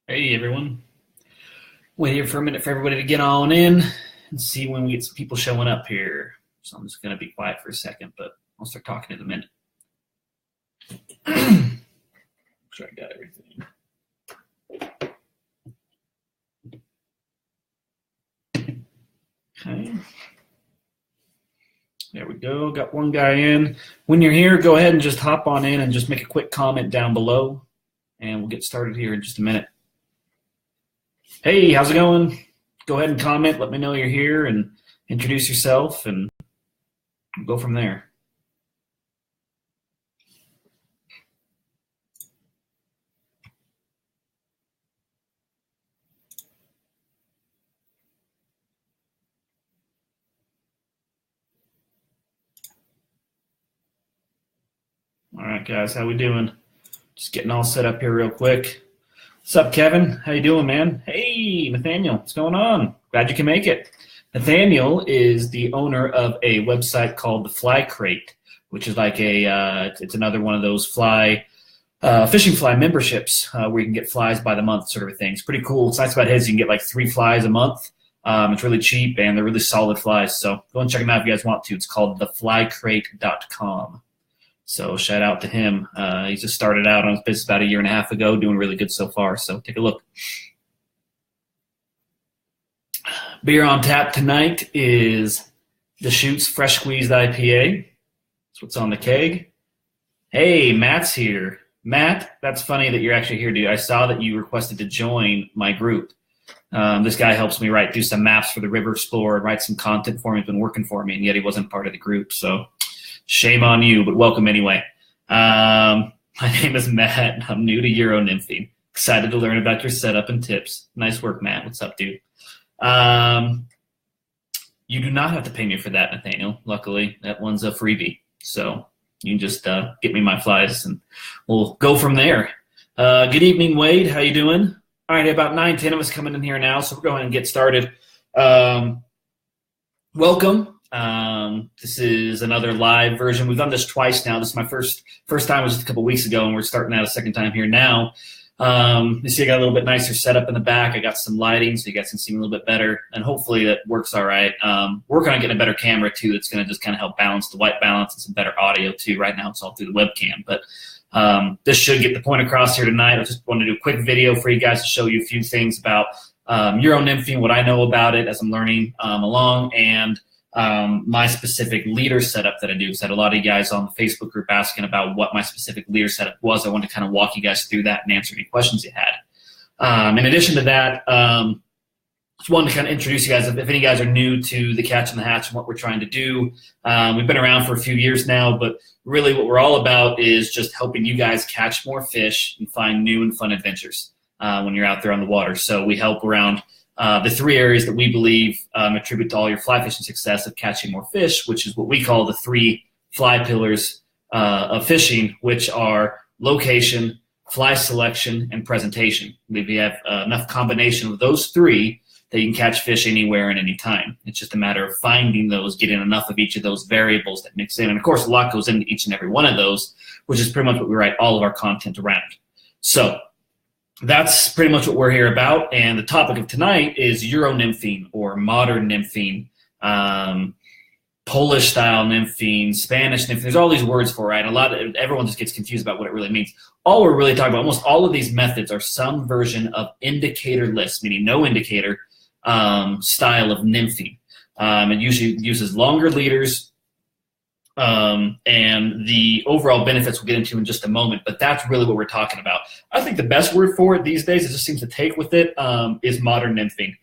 Hey everyone. Wait here for a minute for everybody to get on in and see when we get some people showing up here. So I'm just going to be quiet for a second, but I'll start talking in a minute. Make sure I got everything. Okay. There we go. Got one guy in. When you're here, go ahead and just hop on in and just make a quick comment down below, and we'll get started here in just a minute. Hey, how's it going? Go ahead and comment. Let me know you're here and introduce yourself, and we'll go from there. All right, guys, how we doing? Just getting all set up here real quick. What's up, Kevin? How you doing, man? Hey, Nathaniel, what's going on? Glad you can make it. Nathaniel is the owner of a website called the Fly Crate, which is like it's another one of those fishing fly memberships where you can get flies by the month sort of a thing. It's pretty cool. What's nice about his, you can get like 3 flies a month. It's really cheap, and they're really solid flies. So go and check them out if you guys want to. It's called theflycrate.com. So shout out to him. He just started out on his business about 1.5 years ago, doing really good so far. So take a look. Beer on tap tonight is Deschutes Fresh Squeezed IPA. That's what's on the keg. Hey, Matt's here. Matt, that's funny that you're actually here, dude. I saw that you requested to join my group. This guy helps me do some maps for the River Explorer and write some content for me. He's been working for me, and yet he wasn't part of the group. So shame on you, but welcome anyway. My name is Matt. I'm new to Euro Nymphing. Excited to learn about your setup and tips. Nice work, Matt. What's up, dude? You do not have to pay me for that, Nathaniel. Luckily, that one's a freebie. So you can just get me my flies, and we'll go from there. Good evening, Wade. How you doing? All right, about 9-10 of us coming in here now, so we're going to get started. Welcome. This is another live version. We've done this twice now. This is my first time was just a couple weeks ago, and we're starting out a second time here now. You see I got a little bit nicer setup in the back. I got some lighting so you guys can see me a little bit better, and hopefully that works all right. Working on getting a better camera too that's going to just kind of help balance the white balance and some better audio too. Right now it's all through the webcam, but this should get the point across here tonight. I just wanted to do a quick video for you guys to show you a few things about Euro Nymphing, what I know about it as I'm learning along, and my specific leader setup that I do. Because I had a lot of you guys on the Facebook group asking about what my specific leader setup was. I wanted to kind of walk you guys through that and answer any questions you had. In addition to that, just wanted to kind of introduce you guys. If any guys are new to the Catch and the Hatch and what we're trying to do, we've been around for a few years now, but really what we're all about is just helping you guys catch more fish and find new and fun adventures when you're out there on the water. So we help around the 3 areas that we believe attribute to all your fly fishing success of catching more fish, which is what we call the 3 fly pillars of fishing, which are location, fly selection, and presentation. We have enough combination of those 3 that you can catch fish anywhere and anytime. It's just a matter of finding those, getting enough of each of those variables that mix in. And, of course, a lot goes into each and every one of those, which is pretty much what we write all of our content around. So that's pretty much what we're here about, and the topic of tonight is Euro nymphing or modern nymphing, Polish-style nymphing, Spanish nymphing. There's all these words for it, right? Everyone just gets confused about what it really means. All we're really talking about, almost all of these methods are some version of indicator-less, meaning no indicator style of nymphing. It usually uses longer leaders, and the overall benefits we'll get into in just a moment, but that's really what we're talking about. I think the best word for it these days, it just seems to take with it, is modern nymphing.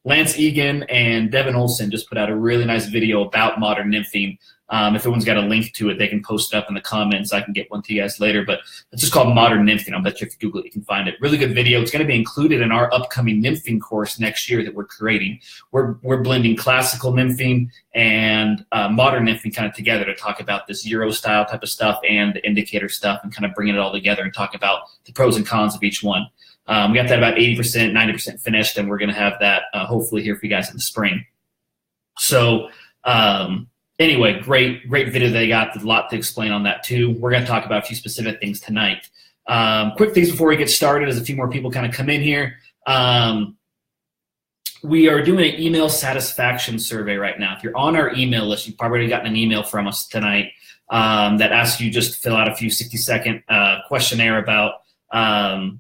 Lance Egan and Devin Olson just put out a really nice video about modern nymphing. If everyone's got a link to it, they can post it up in the comments. I can get one to you guys later, but it's just called Modern Nymphing. I'll bet you if you Google it, you can find it. Really good video. It's going to be included in our upcoming nymphing course next year that we're creating. We're blending classical nymphing and modern nymphing kind of together to talk about this Euro style type of stuff and the indicator stuff and kind of bringing it all together and talk about the pros and cons of each one. We got that about 80%, 90% finished, and we're going to have that hopefully here for you guys in the spring. So, anyway, great video they got. There's a lot to explain on that too. We're going to talk about a few specific things tonight. Quick things before we get started as a few more people kind of come in here. We are doing an email satisfaction survey right now. If you're on our email list, you've probably already gotten an email from us tonight that asks you just to fill out a few 60-second questionnaire about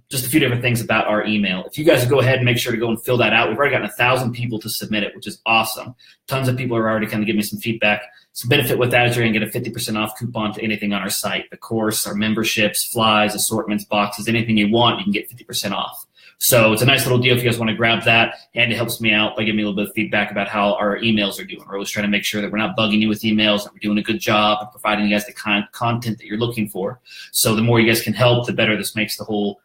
just a few different things about our email. If you guys go ahead and make sure to go and fill that out, we've already gotten 1,000 people to submit it, which is awesome. Tons of people are already kind of giving me some feedback. So benefit with that is you're going to get a 50% off coupon to anything on our site, the course, our memberships, flies, assortments, boxes, anything you want, you can get 50% off. So it's a nice little deal if you guys want to grab that, and it helps me out by giving me a little bit of feedback about how our emails are doing. We're always trying to make sure that we're not bugging you with emails, that we're doing a good job of providing you guys the content that you're looking for. So the more you guys can help, the better this makes the whole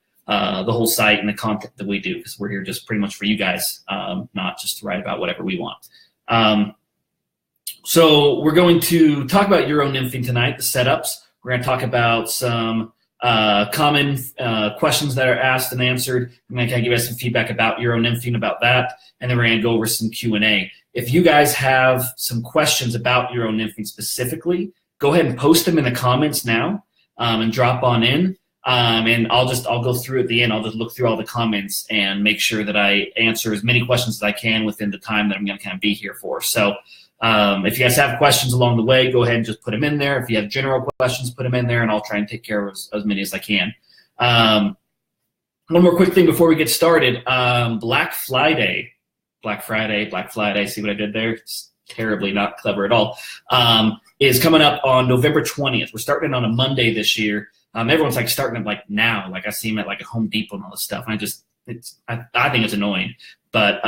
site and the content that we do, because we're here just pretty much for you guys, not just to write about whatever we want. So we're going to talk about Euro nymphing tonight, the setups. We're going to talk about some common questions that are asked and answered. I'm going to kind of give us some feedback about Euro nymphing, about that, and then we're going to go over some Q&A. If you guys have some questions about Euro nymphing specifically, go ahead and post them in the comments now and drop on in. And I'll go through at the end. I'll just look through all the comments and make sure that I answer as many questions as I can within the time that I'm going to kind of be here for. So if you guys have questions along the way, go ahead and just put them in there. If you have general questions, put them in there, and I'll try and take care of as many as I can. One more quick thing before we get started. Black Friday. See what I did there? It's terribly not clever at all. Is coming up on November 20th. We're starting on a Monday this year. Everyone's like starting it like now. Like I see them at like a Home Depot and all this stuff. And I think it's annoying, but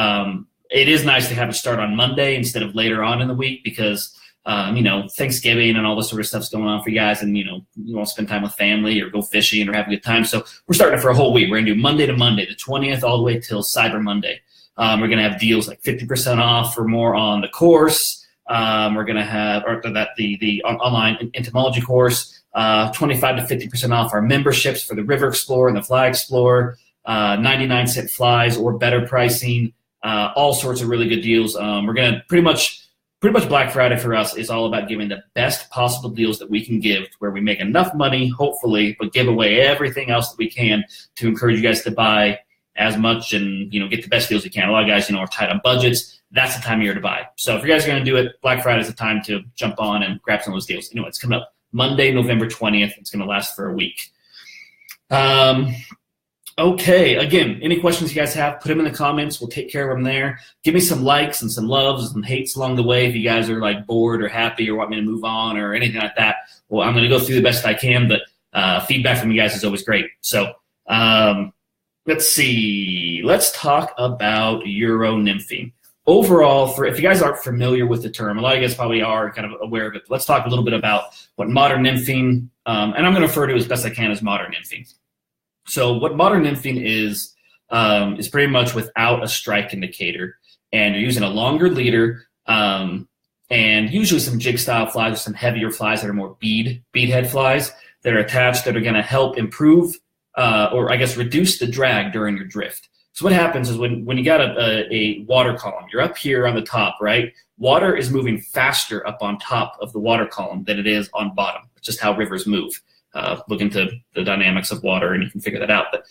it is nice to have it start on Monday instead of later on in the week because, Thanksgiving and all this sort of stuff's going on for you guys, and, you want to spend time with family or go fishing or have a good time. So we're starting it for a whole week. We're going to do Monday to Monday, the 20th, all the way till Cyber Monday. We're going to have deals like 50% off or more on the course. We're going to have the online entomology course, 25 to 50% off our memberships for the River Explorer and the Fly Explorer, 99-cent flies or better pricing. All sorts of really good deals. We're going to pretty much Black Friday for us is all about giving the best possible deals that we can give where we make enough money, hopefully, but give away everything else that we can to encourage you guys to buy as much and, get the best deals you can. A lot of guys, are tight on budgets. That's the time of year to buy. So if you guys are going to do it, Black Friday is the time to jump on and grab some of those deals. It's coming up Monday, November 20th. It's going to last for a week. Okay, again, any questions you guys have, put them in the comments. We'll take care of them there. Give me some likes and some loves and hates along the way if you guys are like bored or happy or want me to move on or anything like that. Well, I'm going to go through the best I can, but feedback from you guys is always great. So let's see. Let's talk about Euro nymphing. Overall, if you guys aren't familiar with the term, a lot of you guys probably are kind of aware of it, but let's talk a little bit about what modern nymphing, and I'm going to refer to as best I can as modern nymphing. So what modern nymphing is pretty much without a strike indicator, and you're using a longer leader and usually some jig style flies or some heavier flies that are more bead head flies that are attached that are going to help improve or I guess reduce the drag during your drift. So what happens is when you got a water column, you're up here on the top, right? Water is moving faster up on top of the water column than it is on bottom. It's just how rivers move. Look into the dynamics of water and you can figure that out. But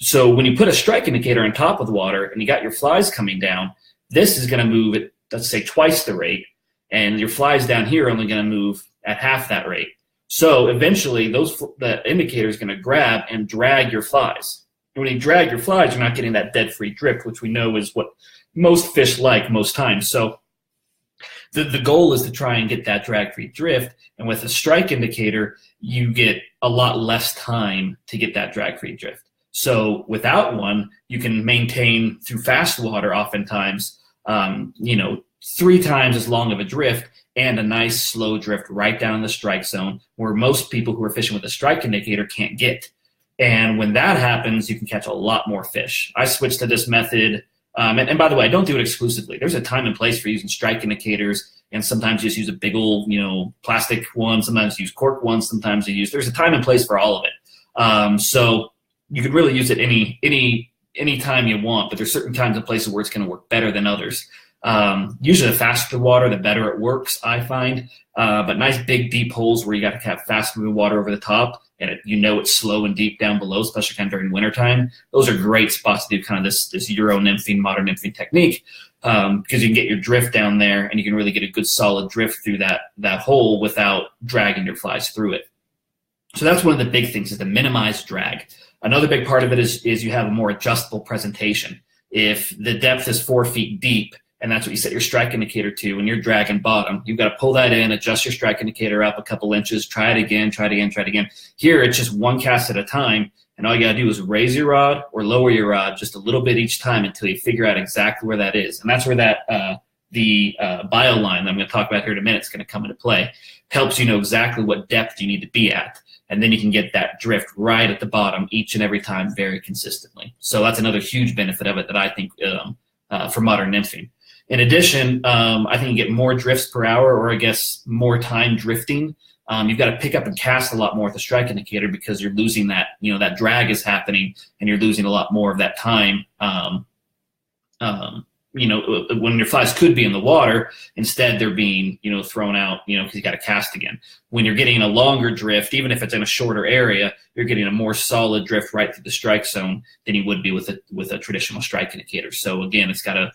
so when you put a strike indicator on top of the water and you got your flies coming down, this is going to move at, let's say, twice the rate, and your flies down here are only going to move at half that rate. So eventually the indicator is going to grab and drag your flies. And when you drag your flies, you're not getting that dead-free drift, which we know is what most fish like most times. So the goal is to try and get that drag-free drift, and with a strike indicator, you get a lot less time to get that drag-free drift. So without one, you can maintain through fast water oftentimes, 3 times as long of a drift and a nice slow drift right down in the strike zone where most people who are fishing with a strike indicator can't get. And when that happens, you can catch a lot more fish. I switched to this method. And by the way, I don't do it exclusively. There's a time and place for using strike indicators, and sometimes you just use a big old, plastic one. Sometimes you use cork ones. Sometimes there's a time and place for all of it. So you can really use it any time you want, but there's certain times and places where it's going to work better than others. Usually the faster the water, the better it works, I find. But nice big deep holes where you got to have fast moving water over the top and it's slow and deep down below, especially kind of during wintertime, those are great spots to do kind of this Euro nymphing, modern nymphing technique, because you can get your drift down there and you can really get a good solid drift through that hole without dragging your flies through it. So that's one of the big things, is to minimize drag. Another big part of it is you have a more adjustable presentation. If the depth is 4 feet deep, and that's what you set your strike indicator to, when you're dragging bottom, you've got to pull that in, adjust your strike indicator up a couple inches, try it again, try it again, try it again. Here, it's just one cast at a time, and all you got to do is raise your rod or lower your rod just a little bit each time until you figure out exactly where that is. And that's where the bio line that I'm going to talk about here in a minute is going to come into play. Helps you know exactly what depth you need to be at, and then you can get that drift right at the bottom each and every time very consistently. So that's another huge benefit of it that I think for modern nymphing. In addition, I think you get more drifts per hour, or I guess more time drifting. You've got to pick up and cast a lot more with the strike indicator, because you're losing that, that drag is happening, and you're losing a lot more of that time. When your flies could be in the water, instead they're being, thrown out, because you got to cast again. When you're getting a longer drift, even if it's in a shorter area, you're getting a more solid drift right through the strike zone than you would be with a traditional strike indicator. So again, it's got to,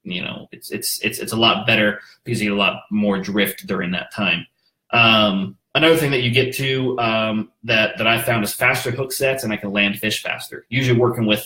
it's a lot better because you get a lot more drift during that time. Another thing that you get to that I found is faster hook sets, and I can land fish faster. Usually working with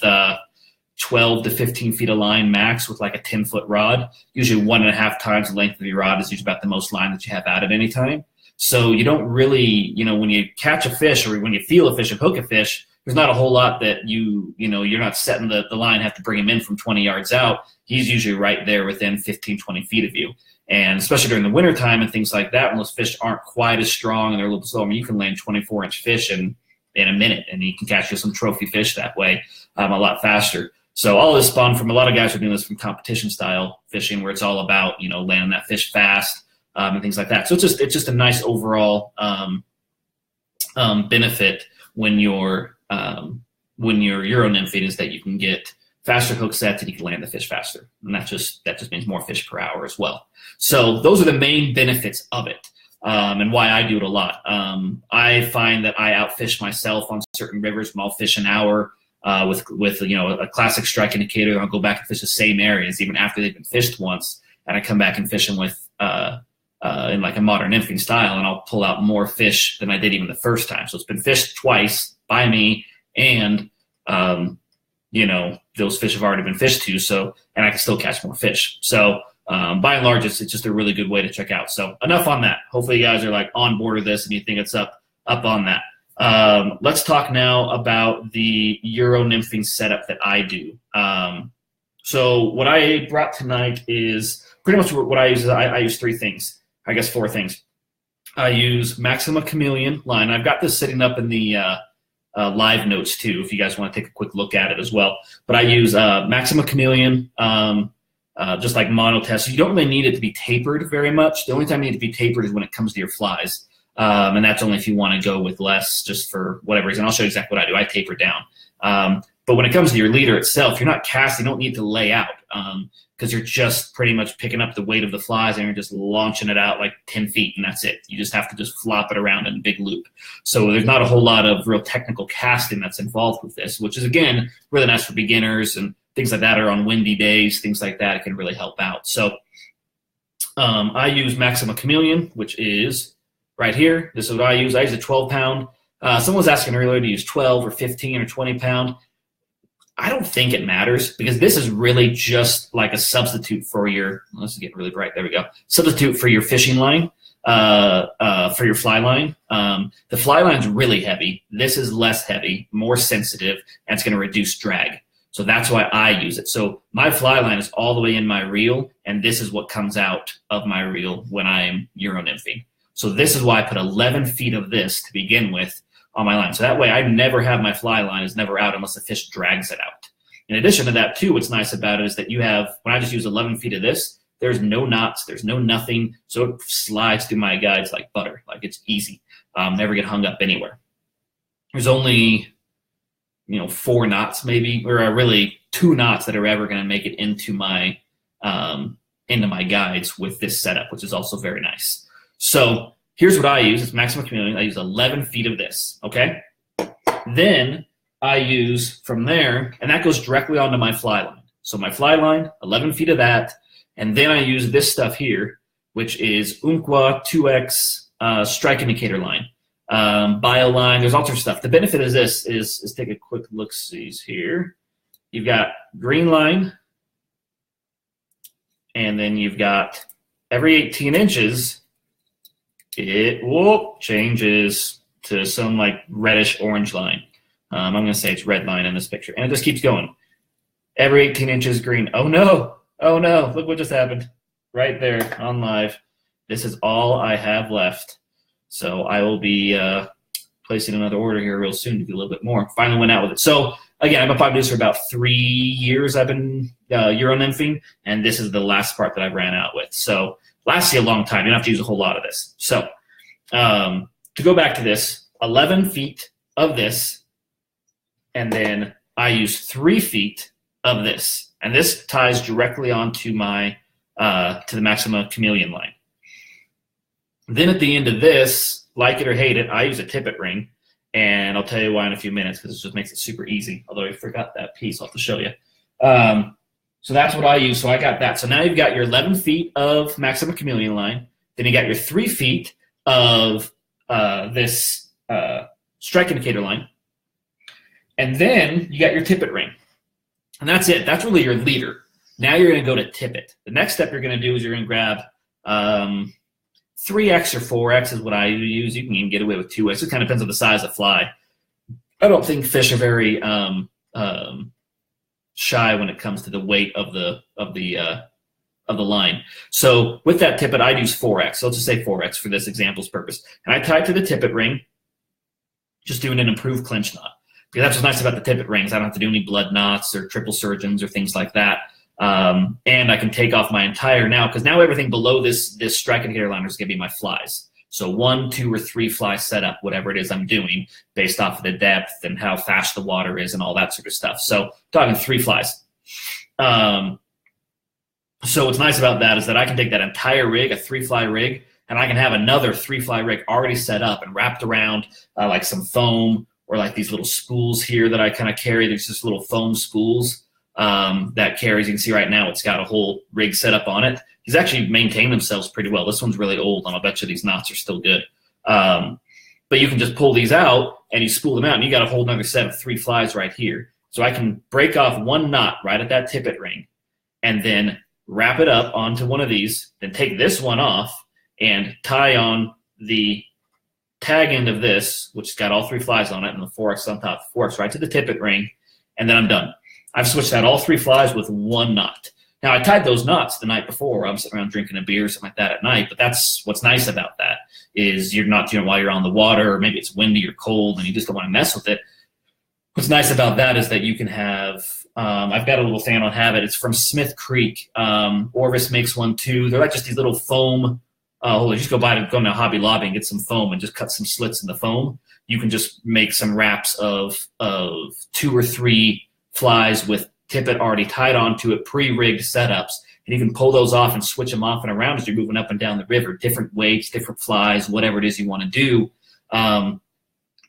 12 to 15 feet of line max with like a 10-foot rod. Usually 1.5 times the length of your rod is usually about the most line that you have out at any time. So you don't really, when you catch a fish or when you feel a fish and hook a fish, there's not a whole lot that you're not setting the line, have to bring him in from 20 yards out. He's usually right there within 15, 20 feet of you. And especially during the wintertime and things like that, when those fish aren't quite as strong and they're a little slower, you can land 24-inch fish in a minute, and you can catch you some trophy fish that way a lot faster. So all this spawned from a lot of guys who are doing this from competition style fishing, where it's all about, landing that fish fast and things like that. So it's just a nice overall benefit when you're Euro nymphing, is that you can get faster hook sets and you can land the fish faster. And that just means more fish per hour as well. So those are the main benefits of it, and why I do it a lot. I find that I outfish myself on certain rivers when I'll fish an hour with a classic strike indicator. I'll go back and fish the same areas even after they've been fished once, and I come back and fish them with in like a modern nymphing style, and I'll pull out more fish than I did even the first time. So it's been fished twice by me, and those fish have already been fished too. So, and I can still catch more fish. So by and large, it's just a really good way to check out. So enough on that. Hopefully you guys are like on board with this and you think it's up on that. Let's talk now about the Euro nymphing setup that I do. So what I brought tonight is pretty much what I use. I use four things. I use Maxima chameleon line. I've got this sitting up in the live notes too, if you guys want to take a quick look at it as well. But I use Maxima chameleon, just like monotest. So you don't really need it to be tapered very much. The only time you need it to be tapered is when it comes to your flies. And that's only if you want to go with less, just for whatever reason. I'll show you exactly what I do. I taper down. But when it comes to your leader itself, you're not casting. You don't need to lay out, because you're just pretty much picking up the weight of the flies and you're just launching it out like 10 feet, and that's it. You just have to just flop it around in a big loop. So there's not a whole lot of real technical casting that's involved with this, which is, again, really nice for beginners and things like that, or on windy days, things like that. It can really help out. So I use Maxima chameleon, which is right here. This is what I use. I use a 12-pound. Someone was asking earlier to use 12 or 15 or 20-pound. I don't think it matters, because this is really just like a substitute for your, let's get really bright, there we go, substitute for your fishing line, for your fly line. The fly line's really heavy. This is less heavy, more sensitive, and it's going to reduce drag. So that's why I use it. So my fly line is all the way in my reel, and this is what comes out of my reel when I'm Euro nymphing. So this is why I put 11 feet of this to begin with on my line. So that way I never have my fly line is never out unless the fish drags it out. In addition to that too, what's nice about it is that you have, when I just use 11 feet of this, there's no knots, there's no nothing. So it slides through my guides like butter, like it's easy. Never get hung up anywhere. There's only, 4 knots maybe, or really 2 knots that are ever going to make it into my guides with this setup, which is also very nice. So here's what I use. It's maximum chameleon. I use 11 feet of this, okay? Then I use from there, and that goes directly onto my fly line. So my fly line, 11 feet of that, and then I use this stuff here, which is Umpqua 2X strike indicator line, bio line. There's all sorts of stuff. The benefit of this is take a quick look-sees here. You've got green line, and then you've got every 18 inches, it changes to some like reddish orange line. I'm going to say it's red line in this picture. And it just keeps going. Every 18 inches green. Oh, no. Oh, no. Look what just happened. Right there on live. This is all I have left. So I will be placing another order here real soon to do a little bit more. Finally went out with it. So, again, I've been pipe producer for about 3 years. I've been Euro nymphing, and this is the last part that I ran out with. So lasts you a long time. You don't have to use a whole lot of this. So to go back to this, 11 feet of this, and then I use 3 feet of this, and this ties directly onto my to the maxima chameleon line. Then at the end of this, like it or hate it, I use a tippet ring, and I'll tell you why in a few minutes because it just makes it super easy. Although I forgot that piece, I'll have to show you. So that's what I use. So I got that. So now you've got your 11 feet of maxima chameleon line. Then you got your 3 feet of this strike indicator line. And then you got your tippet ring. And that's it. That's really your leader. Now you're going to go to tippet. The next step you're going to do is you're going to grab 3X or 4X is what I use. You can even get away with 2X. It kind of depends on the size of the fly. I don't think fish are very shy when it comes to the weight of the line. So with that tippet, I'd use 4X. So let's just say 4X for this example's purpose. And I tie it to the tippet ring, just doing an improved clinch knot. Because that's what's nice about the tippet rings. I don't have to do any blood knots or triple surgeons or things like that. And I can take off my entire now, because now everything below this strike indicator liner is going to be my flies. So 1, 2, or 3 fly setup, whatever it is I'm doing, based off of the depth and how fast the water is and all that sort of stuff. So talking 3 flies. So what's nice about that is that I can take that entire rig, a 3-fly rig, and I can have another 3-fly rig already set up and wrapped around like some foam or like these little spools here that I kind of carry. There's just little foam spools that carries. You can see right now it's got a whole rig set up on it. These actually maintain themselves pretty well. This one's really old, and I'll bet you these knots are still good. But you can just pull these out, and you spool them out, and you got a whole another set of 3 flies right here. So I can break off 1 knot right at that tippet ring and then wrap it up onto one of these, then take this one off and tie on the tag end of this, which has got all 3 flies on it, and the 4X on top, 4X right to the tippet ring, and then I'm done. I've switched out all 3 flies with 1 knot. Now, I tied those knots the night before. I'm sitting around drinking a beer or something like that at night, but that's what's nice about that is you're not doing it while you're on the water, or maybe it's windy or cold and you just don't want to mess with it. What's nice about that is that you can have I've got a little thing I don't have it. It's from Smith Creek. Orvis makes one too. They're like just these little foam. Just go to Hobby Lobby and get some foam and just cut some slits in the foam. You can just make some wraps of 2 or 3 flies with tippet already tied onto it, pre-rigged setups, and you can pull those off and switch them off and around as you're moving up and down the river. Different weights, different flies, whatever it is you want to do. Tie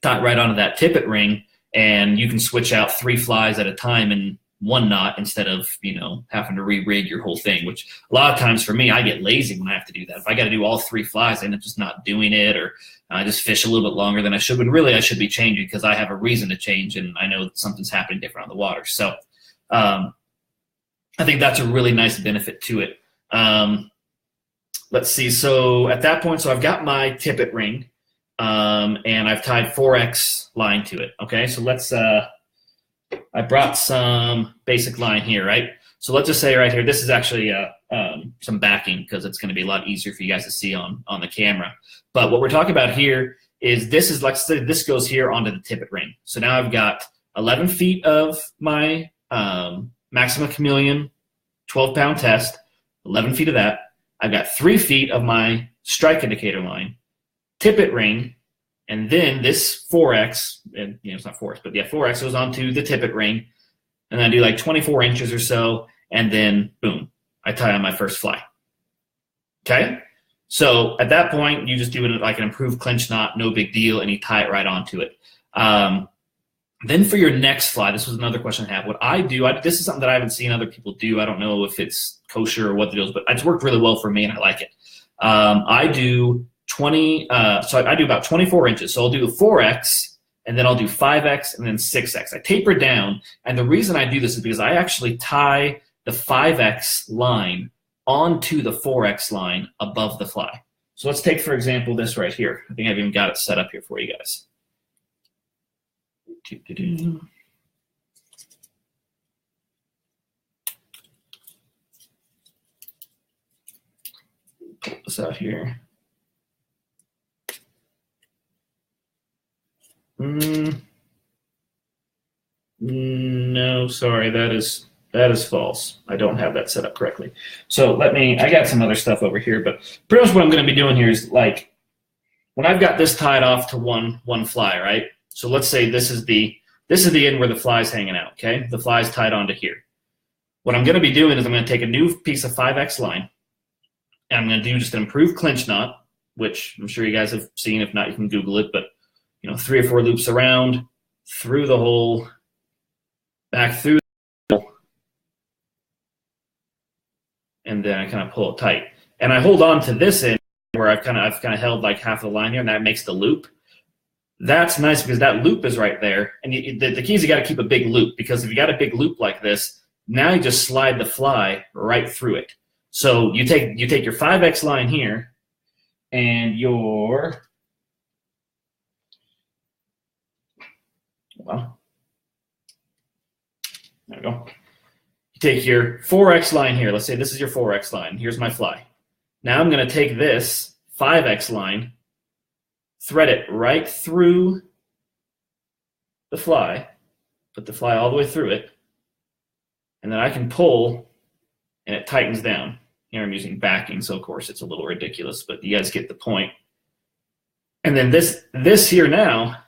right onto that tippet ring, and you can switch out 3 flies at a time in 1 knot instead of having to re-rig your whole thing. Which a lot of times for me, I get lazy when I have to do that. If I got to do all 3 flies, I end up just not doing it, or I just fish a little bit longer than I should. But really, I should be changing because I have a reason to change, and I know that something's happening different on the water. So I think that's a really nice benefit to it. Let's see. So at that point, so I've got my tippet ring, and I've tied 4X line to it. Okay, so let's. I brought some basic line here, right? So let's just say right here, this is actually some backing because it's going to be a lot easier for you guys to see on the camera. But what we're talking about here is this is, like I said, this goes here onto the tippet ring. So now I've got 11 feet of my maxima chameleon 12-pound test, 11 feet of that. I've got 3 feet of my strike indicator line, tippet ring, and then this 4X, and it's not 4X, but yeah, 4X goes onto the tippet ring, and then I do like 24 inches or so, and then boom, I tie on my first fly. Okay? So at that point, you just do it like an improved clinch knot, no big deal, and you tie it right onto it. Then for your next fly, this was another question I have. What I do, this is something that I haven't seen other people do. I don't know if it's kosher or what the deal is, but it's worked really well for me, and I like it. I do 20. So I do about 24 inches. So I'll do a 4x, and then I'll do 5x, and then 6x. I taper down, and the reason I do this is because I actually tie the 5x line onto the 4x line above the fly. So let's take, for example, this right here. I think I've even got it set up here for you guys. Pull this out here. No, sorry, that is false. I don't have that set up correctly. So I got some other stuff over here, but pretty much what I'm going to be doing here is like when I've got this tied off to one fly, right? So let's say this is the end where the fly's hanging out, okay? The fly's tied onto here. What I'm going to be doing is I'm going to take a new piece of 5x line, and I'm going to do just an improved clinch knot, which I'm sure you guys have seen. If not, you can Google it. But 3 or 4 loops around, through the hole, back through the hole, and then I kind of pull it tight. And I hold on to this end where I've kind of held like half the line here, and that makes the loop. That's nice because that loop is right there. And the key is you got to keep a big loop, because if you got a big loop like this, now you just slide the fly right through it. So you take your 5x line here, and your there we go. You take your 4x line here. Let's say this is your 4x line. Here's my fly. Now I'm going to take this 5x line, thread it right through the fly, put the fly all the way through it, and then I can pull, and it tightens down. Here I'm using backing, so of course it's a little ridiculous, but you guys get the point. And then this here now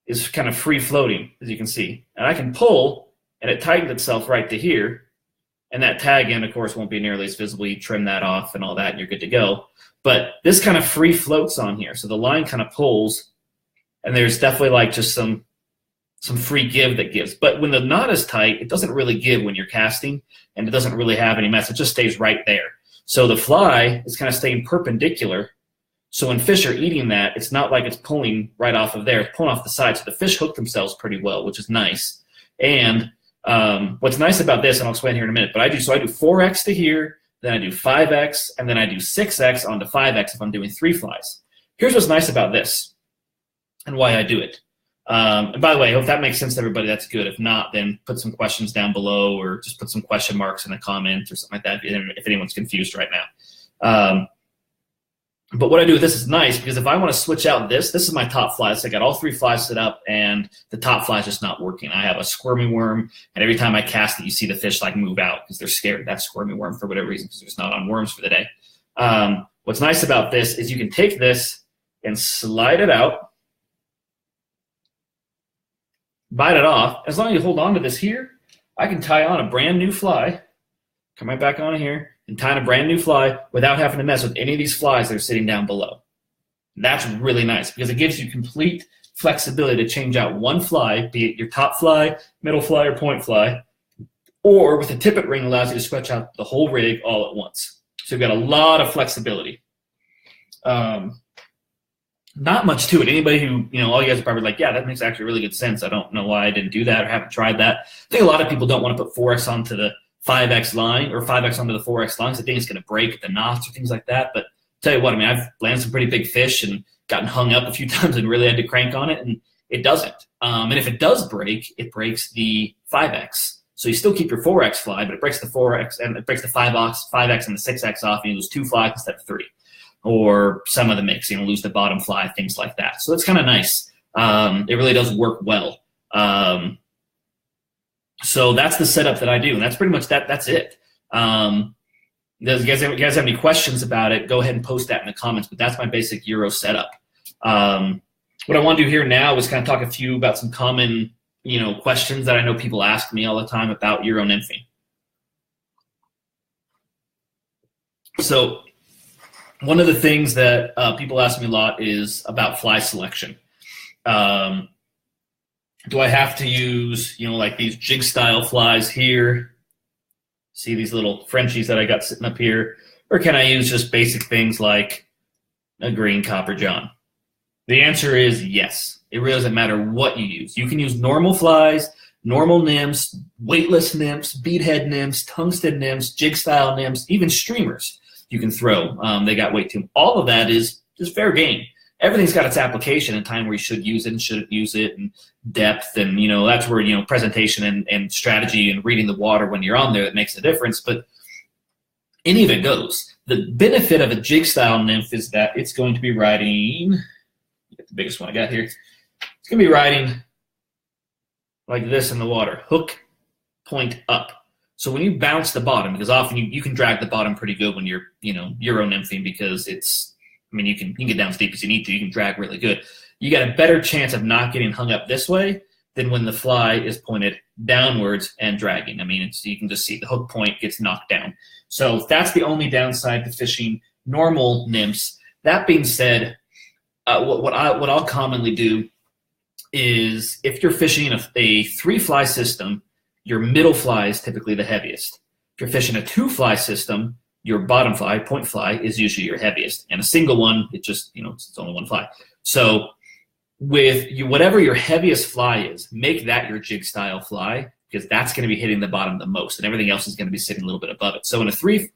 is kind of free floating, as you can see. And I can pull, and it tightens itself right to here, and that tag end, of course, won't be nearly as visible. You trim that off and all that, and you're good to go. But this kind of free floats on here. So the line kind of pulls, and there's definitely like just some free give that gives. But when the knot is tight, it doesn't really give when you're casting, and it doesn't really have any mess. It just stays right there. So the fly is kind of staying perpendicular. So when fish are eating that, it's not like it's pulling right off of there. It's pulling off the side. So the fish hook themselves pretty well, which is nice. And what's nice about this, and I'll explain here in a minute, but I do 4x to here, then I do 5x, and then I do 6x onto 5x if I'm doing 3 flies. Here's what's nice about this and why I do it. And by the way, I hope that makes sense to everybody. That's good. If not, then put some questions down below, or just put some question marks in the comments or something like that if anyone's confused right now. But what I do with this is nice, because if I want to switch out this is my top fly. So I got all 3 flies set up, and the top fly is just not working. I have a squirmy worm, and every time I cast it, you see the fish like move out because they're scared of that squirmy worm for whatever reason, because they're just not on worms for the day. What's nice about this is you can take this and slide it out, bite it off. As long as you hold on to this here, I can tie on a brand new fly, come right back on here, and tie on a brand new fly without having to mess with any of these flies that are sitting down below. That's really nice, because it gives you complete flexibility to change out one fly, be it your top fly, middle fly, or point fly, or with a tippet ring allows you to stretch out the whole rig all at once. So you've got a lot of flexibility. Not much to it. Anybody who, all you guys are probably like, yeah, that makes actually really good sense. I don't know why I didn't do that or haven't tried that. I think a lot of people don't want to put 4x onto the 5x line or 5x onto the 4x line. So I think it's going to break the knots or things like that. But tell you what, I've landed some pretty big fish and gotten hung up a few times and really had to crank on it, and it doesn't. And if it does break, it breaks the 5x. So you still keep your 4x fly, but it breaks the 4x and it breaks the 5x and the 6x off, and you lose 2 flies instead of 3. Or some of the mix, lose the bottom fly, things like that. So it's kind of nice. It really does work well. So that's the setup that I do, and that's pretty much that. That's it. If you guys have any questions about it, go ahead and post that in the comments. But that's my basic Euro setup. What I want to do here now is kind of talk a few about some common, questions that I know people ask me all the time about Euro nymphing. So One of the things that people ask me a lot is about fly selection. Do I have to use, like these jig style flies here? See these little Frenchies that I got sitting up here? Or can I use just basic things like a green copper john? The answer is yes. It really doesn't matter what you use. You can use normal flies, normal nymphs, weightless nymphs, beadhead nymphs, tungsten nymphs, jig style nymphs, even streamers you can throw. They got weight to them. All of that is just fair game. Everything's got its application and time where you should use it and shouldn't use it, and depth, and that's where presentation and strategy and reading the water when you're on there that makes a difference. But any of it goes. The benefit of a jig style nymph is that it's going to be riding, the biggest one I got here, it's going to be riding like this in the water, hook, point up. So when you bounce the bottom, because often you can drag the bottom pretty good when you're Euro nymphing, because you can get down as deep as you need to. You can drag really good. You got a better chance of not getting hung up this way than when the fly is pointed downwards and dragging. You can just see the hook point gets knocked down. So that's the only downside to fishing normal nymphs. That being said, what I'll commonly do is, if you're fishing a 3-fly system, your middle fly is typically the heaviest. If you're fishing a 2-fly system, your bottom fly, point fly, is usually your heaviest. And a single one, it's only one fly. So with whatever your heaviest fly is, make that your jig style fly, because that's going to be hitting the bottom the most, and everything else is going to be sitting a little bit above it. So in a three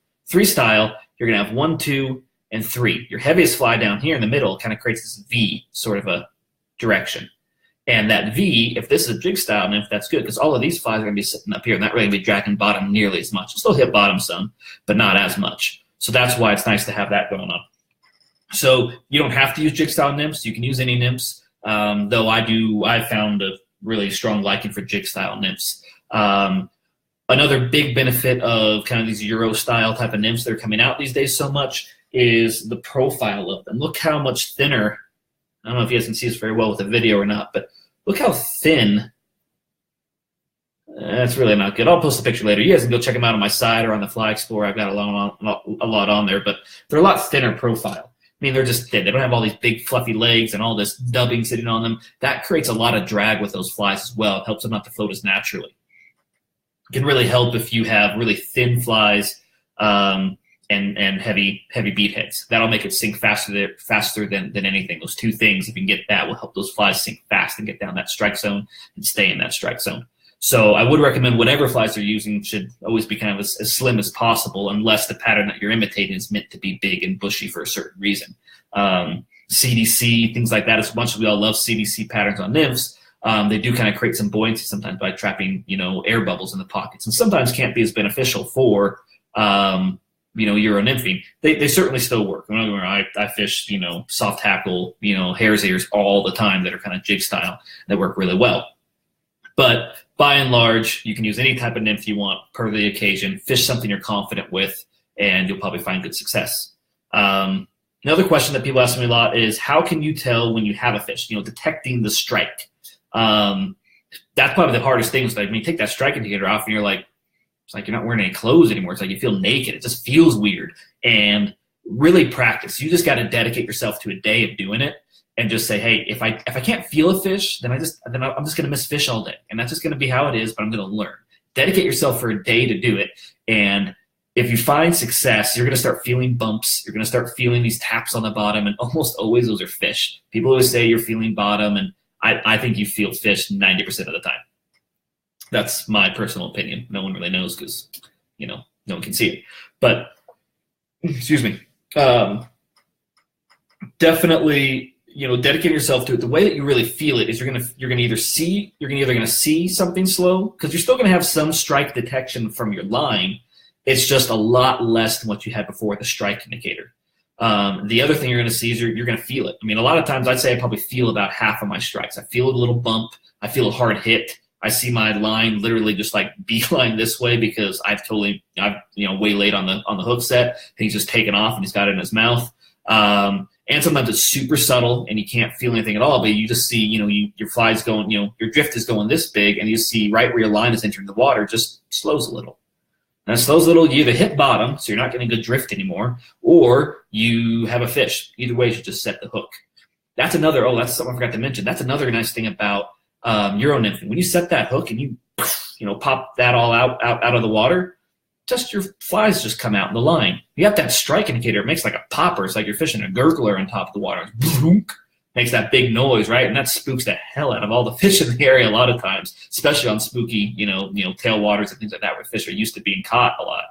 style, you're going to have 1, 2, and 3. Your heaviest fly down here in the middle kind of creates this V sort of a direction. And that V, if this is a jig style nymph, that's good, because all of these flies are going to be sitting up here, and not really going to be dragging bottom nearly as much. It'll still hit bottom some, but not as much. So that's why it's nice to have that going on. So you don't have to use jig style nymphs. You can use any nymphs, though I found a really strong liking for jig style nymphs. Another big benefit of kind of these Euro style type of nymphs that are coming out these days so much is the profile of them. Look how much thinner. I don't know if you guys can see this very well with the video or not, but look how thin. That's really not good. I'll post a picture later. You guys can go check them out on my site or on the Fly Explorer. I've got a lot on there, but they're a lot thinner profile. They're just thin. They don't have all these big fluffy legs and all this dubbing sitting on them. That creates a lot of drag with those flies as well. It helps them not to float as naturally. It can really help if you have really thin flies and heavy beat heads. That'll make it sink faster than anything. Those two things, if you can get that, will help those flies sink fast and get down that strike zone and stay in that strike zone. So I would recommend whatever flies you're using should always be kind of as slim as possible, unless the pattern that you're imitating is meant to be big and bushy for a certain reason. CDC, things like that. As much as we all love CDC patterns on nymphs, they do kind of create some buoyancy sometimes by trapping, air bubbles in the pockets, and sometimes can't be as beneficial for, Euro nymphing. They certainly still work. I fish, soft hackle, hare's ears all the time that are kind of jig style that work really well. But by and large, you can use any type of nymph you want per the occasion. Fish something you're confident with, and you'll probably find good success. Another question that people ask me a lot is, how can you tell when you have a fish? Detecting the strike. That's probably the hardest thing. Take that strike indicator off, and it's like you're not wearing any clothes anymore. It's like you feel naked. It just feels weird. And really practice. You just got to dedicate yourself to a day of doing it. And just say, hey, if I can't feel a fish, then I'm just going to miss fish all day, and that's just going to be how it is. But I'm going to learn. Dedicate yourself for a day to do it, and if you find success, you're going to start feeling bumps. You're going to start feeling these taps on the bottom, and almost always those are fish. People always say you're feeling bottom, and I think you feel fish 90% of the time. That's my personal opinion. No one really knows because no one can see it. But excuse me, definitely. Dedicate yourself to it. The way that you really feel it is you're either going to see something slow, because you're still going to have some strike detection from your line. It's just a lot less than what you had before with the strike indicator. The other thing you're going to see is you're going to feel it. A lot of times I'd say I probably feel about half of my strikes. I feel a little bump. I feel a hard hit. I see my line literally just like beeline this way because I've waylaid on the hook set, and he's just taken off and he's got it in his mouth. And sometimes it's super subtle and you can't feel anything at all, but you just see, your fly's going, your drift is going this big, and you see right where your line is entering the water just slows a little. And it slows little, you either hit bottom, so you're not getting good drift anymore, or you have a fish. Either way, you should just set the hook. That's another, that's something I forgot to mention. That's another nice thing about Euro nymphing. When you set that hook and you pop that all out of the water, just your flies just come out in the line. You have that strike indicator. It makes like a popper. It's like you're fishing a gurgler on top of the water. Makes that big noise, right? And that spooks the hell out of all the fish in the area a lot of times, especially on spooky, tailwaters and things like that where fish are used to being caught a lot.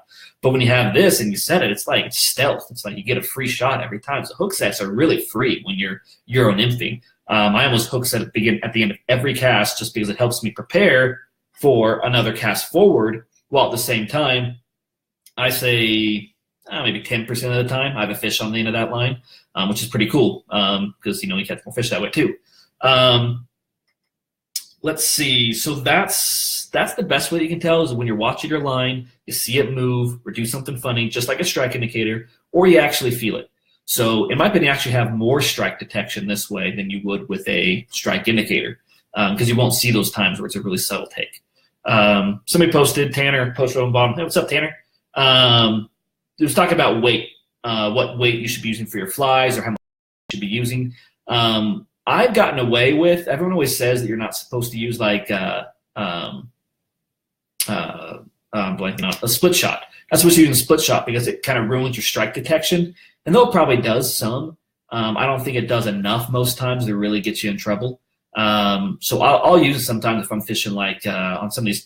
But when you have this and you set it, it's like it's stealth. It's like you get a free shot every time. So hook sets are really free when you're Euro nymphing. I almost hook set at the end of every cast just because it helps me prepare for another cast forward, while at the same time, I say maybe 10% of the time I have a fish on the end of that line, which is pretty cool because, you catch more fish that way too. Let's see. So that's the best way you can tell is when you're watching your line, you see it move or do something funny, just like a strike indicator, or you actually feel it. So in my opinion, you actually have more strike detection this way than you would with a strike indicator because you won't see those times where it's a really subtle take. Somebody posted, Tanner posted on the bottom. Hey, what's up, Tanner? It was talking about weight, what weight you should be using for your flies or how much you should be using. I've gotten away with, everyone always says that you're not supposed to use like blanking out, a split shot. That's what you're using, split shot, because it kind of ruins your strike detection. And though it probably does some, I don't think it does enough most times to really get you in trouble. So I'll use it sometimes if I'm fishing like on some of these,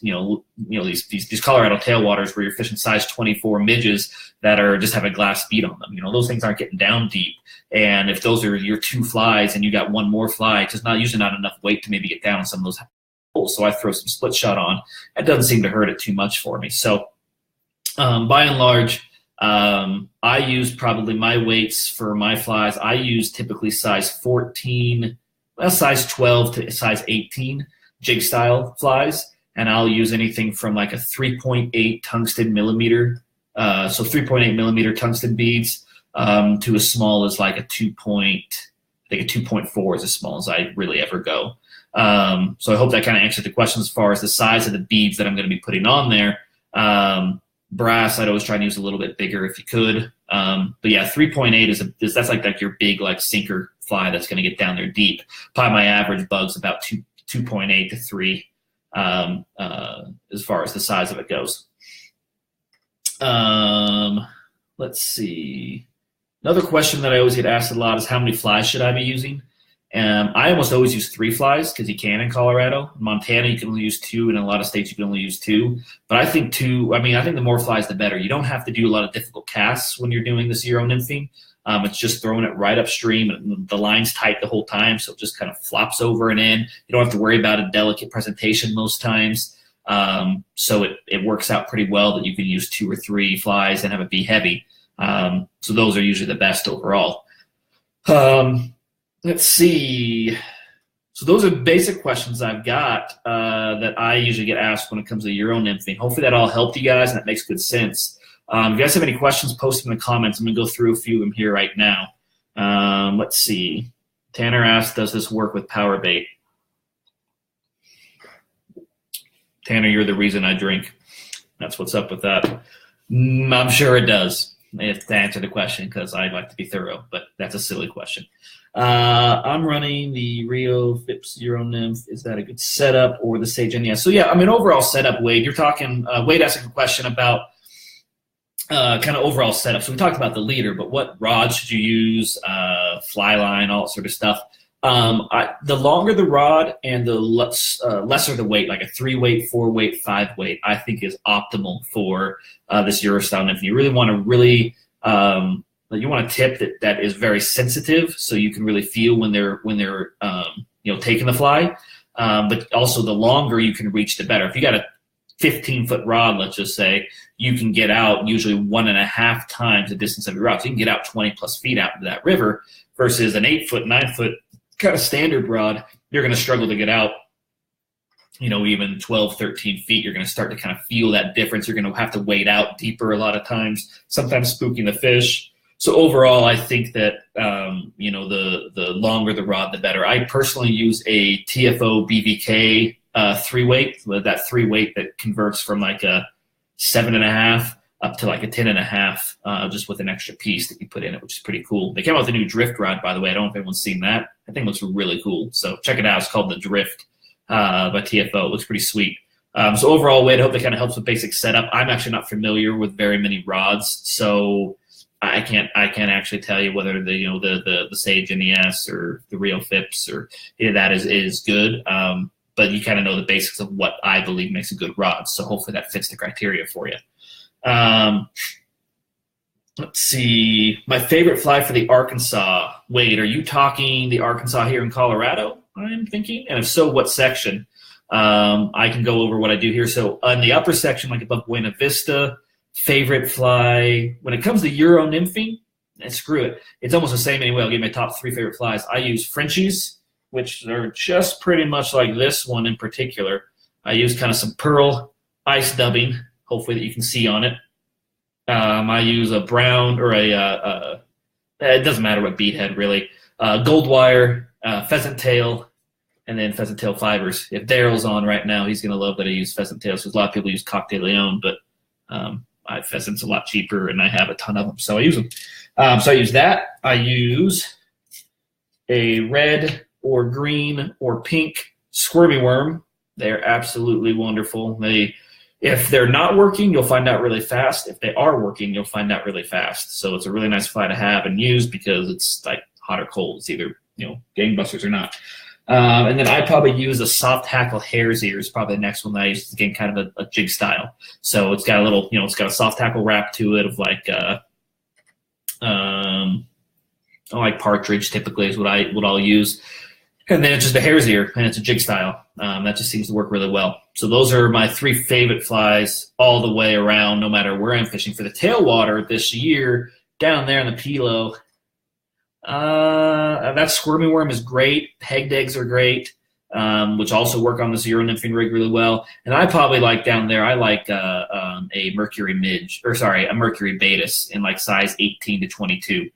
these Colorado tailwaters where you're fishing size 24 midges that are just have a glass bead on them. Those things aren't getting down deep. And if those are your two flies and you got one more fly, it's just usually not enough weight to maybe get down on some of those holes. So I throw some split shot on. It doesn't seem to hurt it too much for me. So by and large, I use probably my weights for my flies. I use typically size 14. Size 12 to size 18 jig style flies, and I'll use anything from like a 3.8 tungsten millimeter, so 3.8 millimeter tungsten beads, to as small as like a 2.4 is as small as I really ever go. So I hope that kind of answered the question as far as the size of the beads that I'm going to be putting on there. Brass, I'd always try to use a little bit bigger if you could. But yeah, 3.8 that's like your big like sinker fly that's going to get down there deep. Probably my average bug's about 2.8 to 3 as far as the size of it goes. Let's see. Another question that I always get asked a lot is how many flies should I be using? I almost always use 3 flies because you can in Colorado. In Montana, you can only use 2, and in a lot of states, you can only use 2. But I think I think the more flies, the better. You don't have to do a lot of difficult casts when you're doing this Euro nymphing. It's just throwing it right upstream, and the line's tight the whole time, so it just kind of flops over and in. You don't have to worry about a delicate presentation most times. So it works out pretty well that you can use 2 or 3 flies and have it be heavy. So those are usually the best overall. Let's see. So those are basic questions I've got that I usually get asked when it comes to Euro nymphing. Hopefully that all helped you guys and that makes good sense. If you guys have any questions, post them in the comments. I'm going to go through a few of them here right now. Let's see. Tanner asked, does this work with power bait? Tanner, you're the reason I drink. That's what's up with that. I'm sure it does, if to answer the question, because I like to be thorough, but that's a silly question. I'm running the Rio Phipps Euro Nymph. Is that a good setup or the Sage NES? So yeah, overall setup, Wade. You're talking, Wade asked a question about kind of overall setup. So we talked about the leader, but what rod should you use, fly line, all that sort of stuff. The longer the rod and the lesser the weight, like a 3-weight, 4-weight, 5-weight, I think is optimal for this Euro style nymph. You really want to you want a tip that is very sensitive, so you can really feel when they're taking the fly. But also the longer you can reach, the better. If you got a 15-foot rod, let's just say, you can get out usually 1.5 times the distance of your rod. So you can get out 20 plus feet out into that river versus an 8-foot, 9-foot kind of standard rod. You're going to struggle to get out, even 12, 13 feet. You're going to start to kind of feel that difference. You're going to have to wade out deeper a lot of times, sometimes spooking the fish. So overall, I think that, the longer the rod, the better. I personally use a TFO BVK 3-weight, that 3-weight that converts from like a 7.5 up to like a 10.5, just with an extra piece that you put in it, which is pretty cool. They came out with a new drift rod, by the way. I don't know if anyone's seen that. I think it looks really cool. So check it out. It's called the Drift by TFO. It looks pretty sweet. So overall weight, I hope that kind of helps with basic setup. I'm actually not familiar with very many rods, so I can't actually tell you whether the Sage NES or the Rio Phipps or any of that is good. But you kind of know the basics of what I believe makes a good rod. So hopefully that fits the criteria for you. Let's see. My favorite fly for the Arkansas. Wade, are you talking the Arkansas here in Colorado, I'm thinking? And if so, what section? I can go over what I do here. So on the upper section, like above Buena Vista, favorite fly. When it comes to Euro nymphing, screw it. It's almost the same anyway. I'll give you my top 3 favorite flies. I use Frenchies, which are just pretty much like this one in particular. I use kind of some pearl ice dubbing, hopefully that you can see on it. I use a brown or it doesn't matter what beadhead really, gold wire, pheasant tail, and then pheasant tail fibers. If Daryl's on right now, he's going to love that I use pheasant tails because a lot of people use Coq de Leon, but pheasant's a lot cheaper and I have a ton of them, so I use them. So I use that. I use a red or green or pink squirmy worm. They're absolutely wonderful. If they're not working, you'll find out really fast. If they are working, you'll find out really fast. So it's a really nice fly to have and use because it's like hot or cold. It's either gangbusters or not. And then I probably use a soft hackle hare's ear is probably the next one that I use. It's again kind of a jig style. So it's got a little, it's got a soft hackle wrap to it of like like partridge typically is what I'll use. And then it's just a hare's ear, and it's a jig style. That just seems to work really well. So those are my 3 favorite flies all the way around, no matter where I'm fishing. For the tailwater this year, down there in the Pilo, that squirmy worm is great. Pegged eggs are great, which also work on this Euro nymphing rig really well. And I probably like down there, I like a mercury a mercury Baetis in like size 18 to 22.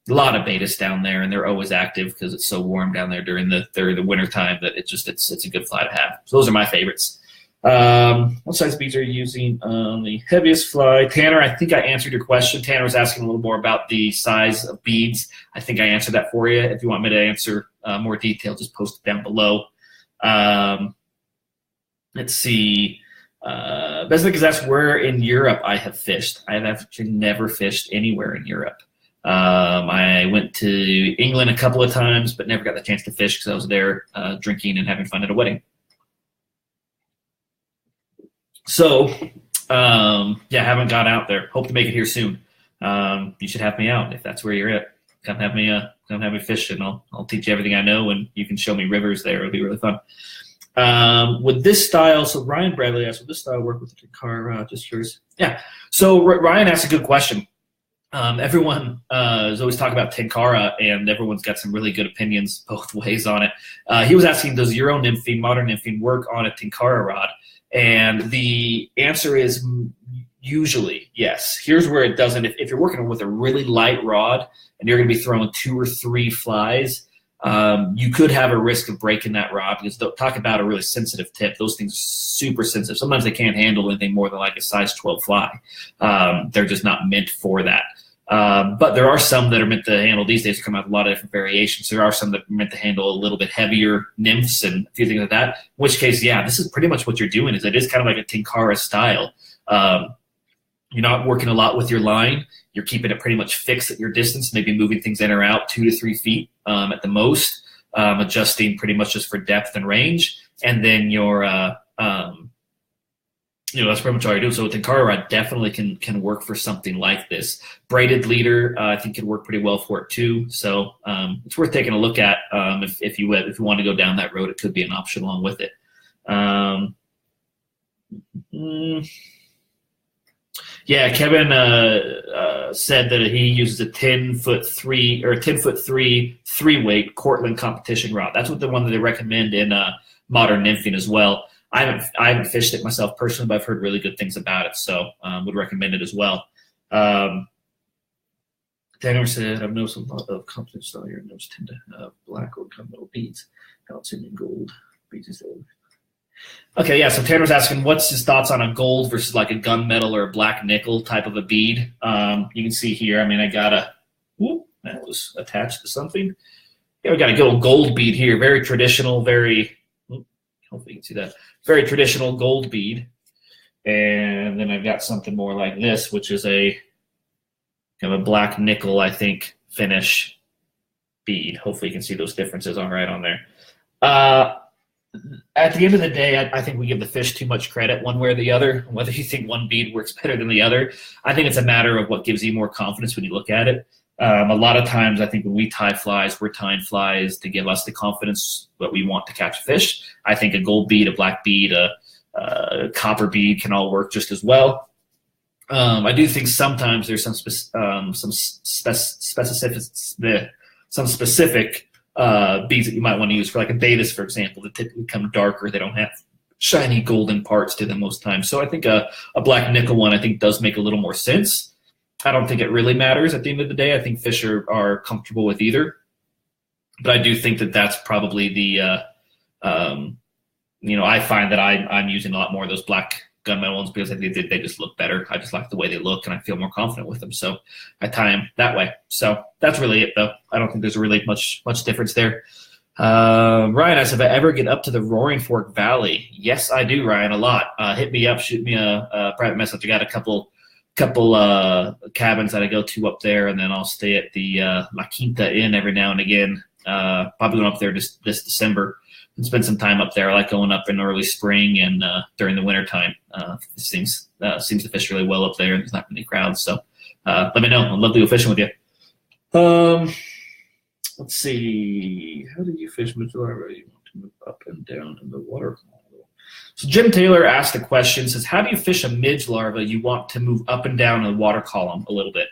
A lot of Baetis down there, and they're always active because it's so warm down there during the winter time that it's a good fly to have. So those are my favorites. What size beads are you using on the heaviest fly? Tanner, I think I answered your question. Tanner was asking a little more about the size of beads. I think I answered that for you. If you want me to answer more detail, just post it down below. Let's see. Besnick has asked where in Europe I have fished. I have actually never fished anywhere in Europe. I went to England a couple of times, but never got the chance to fish because I was there drinking and having fun at a wedding. So, haven't got out there. Hope to make it here soon. You should have me out if that's where you're at. Come have me fish, and I'll teach you everything I know, and you can show me rivers there. It'll be really fun. With this style, so Ryan Bradley asked, would this style work with the car? Just curious. Yeah. So Ryan asked a good question. Everyone is always talking about Tenkara, and everyone's got some really good opinions both ways on it. He was asking, does Euro nymphing, modern nymphing work on a Tenkara rod? And the answer is usually yes. Here's where it doesn't. If you're working with a really light rod and you're going to be throwing 2 or 3 flies, you could have a risk of breaking that rod because talk about a really sensitive tip. Those things are super sensitive. Sometimes they can't handle anything more than like a size 12 fly. They're just not meant for that. But there are some that are meant to handle these days. Come out with a lot of different variations. There are some that are meant to handle a little bit heavier nymphs and a few things like that. In which case, yeah, this is pretty much what you're doing. It is kind of like a Tenkara style. You're not working a lot with your line. You're keeping it pretty much fixed at your distance, maybe moving things in or out 2 to 3 feet at the most, adjusting pretty much just for depth and range. And then you're that's pretty much all you do. So with Tenkara rod definitely can work for something like this. Braided leader, I think could work pretty well for it too. So it's worth taking a look at if you want to go down that road. It could be an option along with it. Yeah, Kevin said that he uses a 10'3" or a 10'3" 3-weight Cortland competition rod. That's what the one that they recommend in modern nymphing as well. I haven't fished it myself personally, but I've heard really good things about it, so would recommend it as well. Tanner said, I've noticed a lot of competition style here. Those tend to have black or continental beads. Calcium and gold beads. Okay, yeah, so Tanner's asking what's his thoughts on a gold versus like a gunmetal or a black nickel type of a bead. You can see here, I mean, I got a, whoop, that was attached to something. Yeah, we got a good old gold bead here, very traditional, very, hopefully you can see that, very traditional gold bead. And then I've got something more like this, which is a kind of a black nickel, I think, finish bead. Hopefully you can see those differences all right on there. At the end of the day, I think we give the fish too much credit one way or the other, whether you think one bead works better than the other. I think it's a matter of what gives you more confidence when you look at it. A lot of times I think when we tie flies, we're tying flies to give us the confidence that we want to catch a fish. I think a gold bead, a black bead, a copper bead can all work just as well. I do think sometimes there's some specific beads that you might want to use for like a Baetis, for example, that typically come darker. They don't have shiny golden parts to them most times. So I think a black nickel one I think does make a little more sense. I don't think it really matters at the end of the day. I think fish are comfortable with either. But I do think that that's probably the I find that I'm using a lot more of those black gunmetal ones because I think they just look better. I just like the way they look, and I feel more confident with them. So I tie them that way. So that's really it, though. I don't think there's really much difference there. Ryan asks, if I ever get up to the Roaring Fork Valley? Yes, I do, Ryan, a lot. Hit me up, shoot me a private message. I got a couple cabins that I go to up there, and then I'll stay at the La Quinta Inn every now and again. Probably going up there this December and spend some time up there. I like going up in early spring and during the winter time. This seems to fish really well up there, and there's not many crowds. So let me know. I'd love to go fishing with you. Let's see. How do you fish Midlarva? You want to move up and down in the water column? So Jim Taylor asked a question, says, how do you fish a midge larva you want to move up and down in the water column a little bit?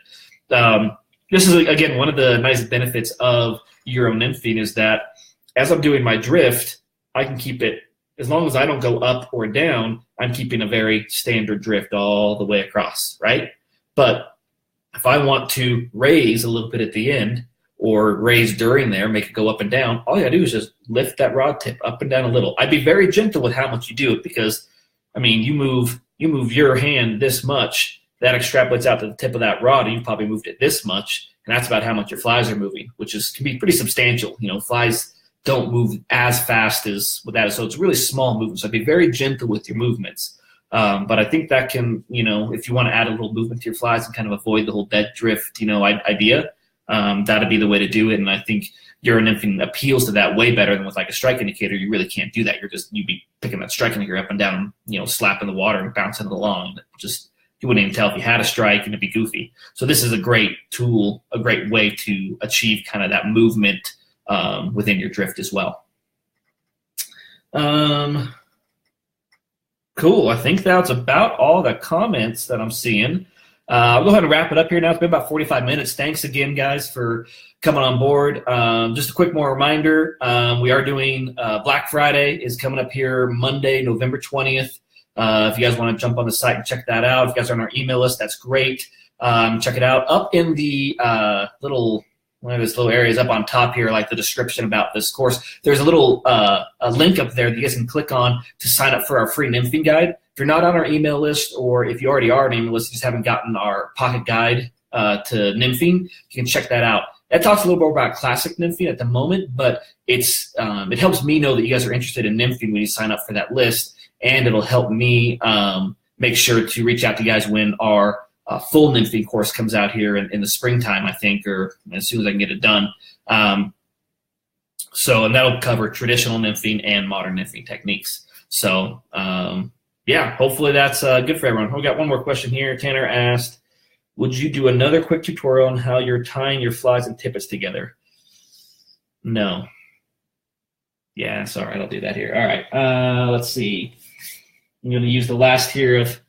This is, again, one of the nice benefits of Euro nymphing is that as I'm doing my drift, I can keep it, as long as I don't go up or down, I'm keeping a very standard drift all the way across, right? But if I want to raise a little bit at the end or raise during there, make it go up and down, all you gotta do is just lift that rod tip up and down a little. I'd be very gentle with how much you do it because, I mean, you move your hand this much, that extrapolates out to the tip of that rod, and you've probably moved it this much, and that's about how much your flies are moving, which can be pretty substantial. You know, flies don't move as fast as with that, so it's really small movements. So I'd be very gentle with your movements. But I think that can, if you want to add a little movement to your flies and kind of avoid the whole dead drift, idea, that'd be the way to do it. And I think Euro nymphing appeals to that way better than with like a strike indicator. You really can't do that. You'd be picking that strike indicator up and down, slapping the water and bouncing it along. You wouldn't even tell if you had a strike, and it'd be goofy. So this is a great tool, a great way to achieve kind of that movement within your drift as well. Cool. I think that's about all the comments that I'm seeing. I'll go ahead and wrap it up here now. It's been about 45 minutes. Thanks again, guys, for coming on board. Just a quick more reminder, we are doing Black Friday is coming up here Monday, November 20th. If you guys want to jump on the site and check that out, if you guys are on our email list, that's great. Check it out. Up in the one of those little areas up on top here, like the description about this course, there's a little a link up there that you guys can click on to sign up for our free nymphing guide. If you're not on our email list, or if you already are on our email list, you just haven't gotten our pocket guide to nymphing, you can check that out. That talks a little more about classic nymphing at the moment, but it helps me know that you guys are interested in nymphing when you sign up for that list, and it'll help me make sure to reach out to you guys when our full nymphing course comes out here in the springtime, I think, or as soon as I can get it done. And that'll cover traditional nymphing and modern nymphing techniques. So, yeah, hopefully that's good for everyone. We got one more question here. Tanner asked, would you do another quick tutorial on how you're tying your flies and tippets together? No. Yeah, it's all right. I'll do that here. All right. Let's see. I'm going to use the last here of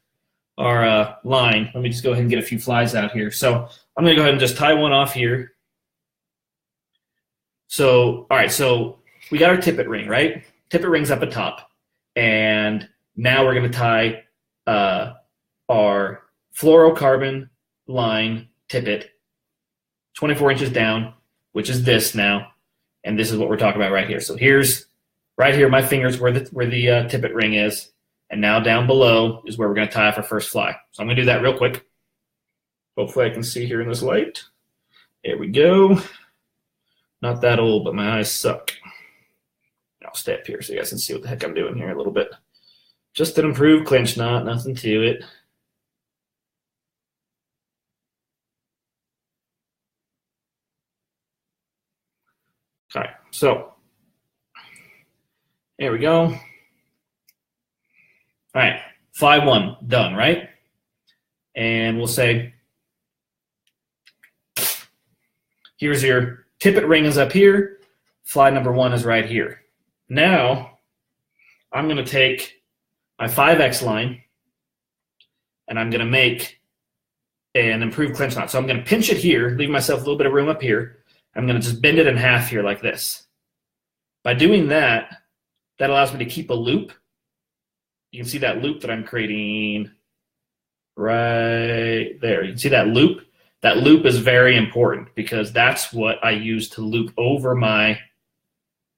our line. Let me just go ahead and get a few flies out here. So I'm going to go ahead and just tie one off here. So, all right, so we got our tippet ring, right? Tippet ring's up at top. And now we're going to tie our fluorocarbon line tippet 24 inches down, which is this now. And this is what we're talking about right here. So here's right here, my finger's where the tippet ring is. And now down below is where we're going to tie off our first fly. So I'm going to do that real quick. Hopefully I can see here in this light. There we go. Not that old, but my eyes suck. I'll stay up here so you guys can see what the heck I'm doing here a little bit. Just an improved clinch knot, nothing to it. All right, so there we go. All right, fly 1, done, right? And we'll say, here's your tippet ring is up here. Fly number 1 is right here. Now, I'm going to take my 5X line, and I'm going to make an improved clinch knot. So I'm going to pinch it here, leave myself a little bit of room up here. I'm going to just bend it in half here like this. By doing that, that allows me to keep a loop. You can see that loop that I'm creating right there. You can see that loop. That loop is very important because that's what I use to loop over my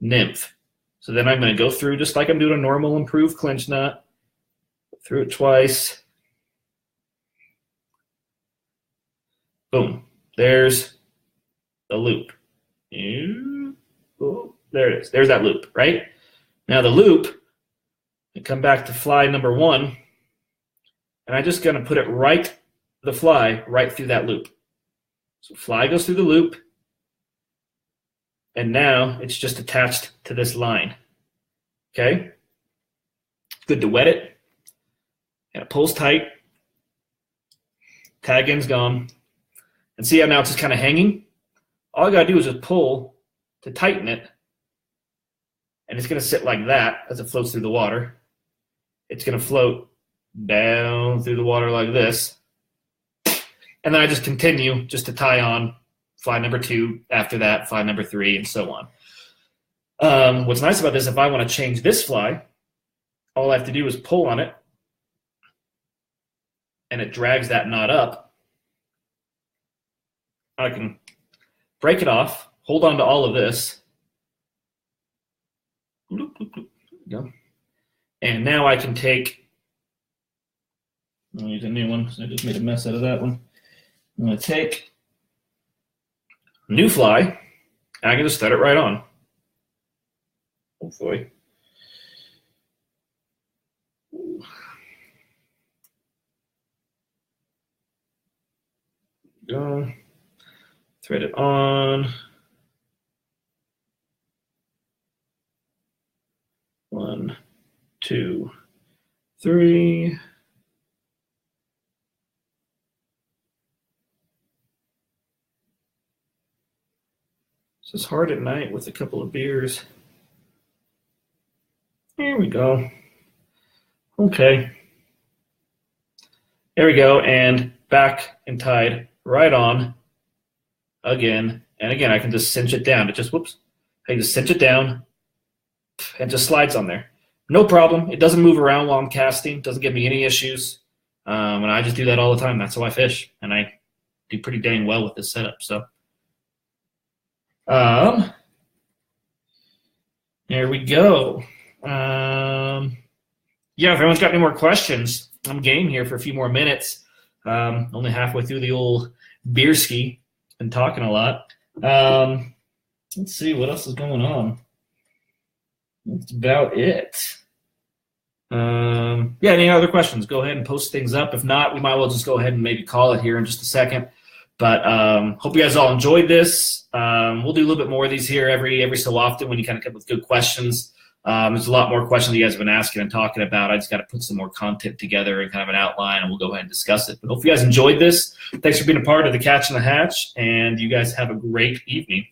nymph. So then I'm going to go through just like I'm doing a normal improved clinch knot. Through it twice. Boom. There's the loop. Oh, there it is. There's that loop, right? Now the loop, I come back to fly number 1, and I'm just going to put it right, the fly, right through that loop. So fly goes through the loop, and now it's just attached to this line. Okay? Good to wet it. And it pulls tight. Tag end's gone. And see how now it's just kind of hanging? All I got to do is just pull to tighten it. And it's going to sit like that as it floats through the water. It's going to float down through the water like this. And then I just continue just to tie on fly number 2, after that, fly number 3, and so on. What's nice about this, if I want to change this fly, all I have to do is pull on it, and it drags that knot up. I can break it off, hold on to all of this. There we go. And now I can take, I'll use a new one because I just made a mess out of that one. I'm going to take a new fly, and I can just set it right on. Hopefully. Go. Thread it on. 1, 2, 3. It's hard at night with a couple of beers. There we go. Okay. There we go, and back and tied right on again. And again, I can just cinch it down. It just, whoops. I can just cinch it down and just slides on there. No problem. It doesn't move around while I'm casting. It doesn't give me any issues. And I just do that all the time. That's how I fish. And I do pretty dang well with this setup. So, there we go. Yeah, if everyone's got any more questions, I'm game here for a few more minutes. Only halfway through the old beer ski. Been talking a lot. Let's see what else is going on. That's about it. Yeah, any other questions? Go ahead and post things up. If not, we might well just go ahead and maybe call it here in just a second. But hope you guys all enjoyed this. We'll do a little bit more of these here every so often when you kind of come up with good questions. There's a lot more questions you guys have been asking and talking about. I just got to put some more content together and kind of an outline, and we'll go ahead and discuss it. But hope you guys enjoyed this. Thanks for being a part of the Catch and the Hatch, and you guys have a great evening.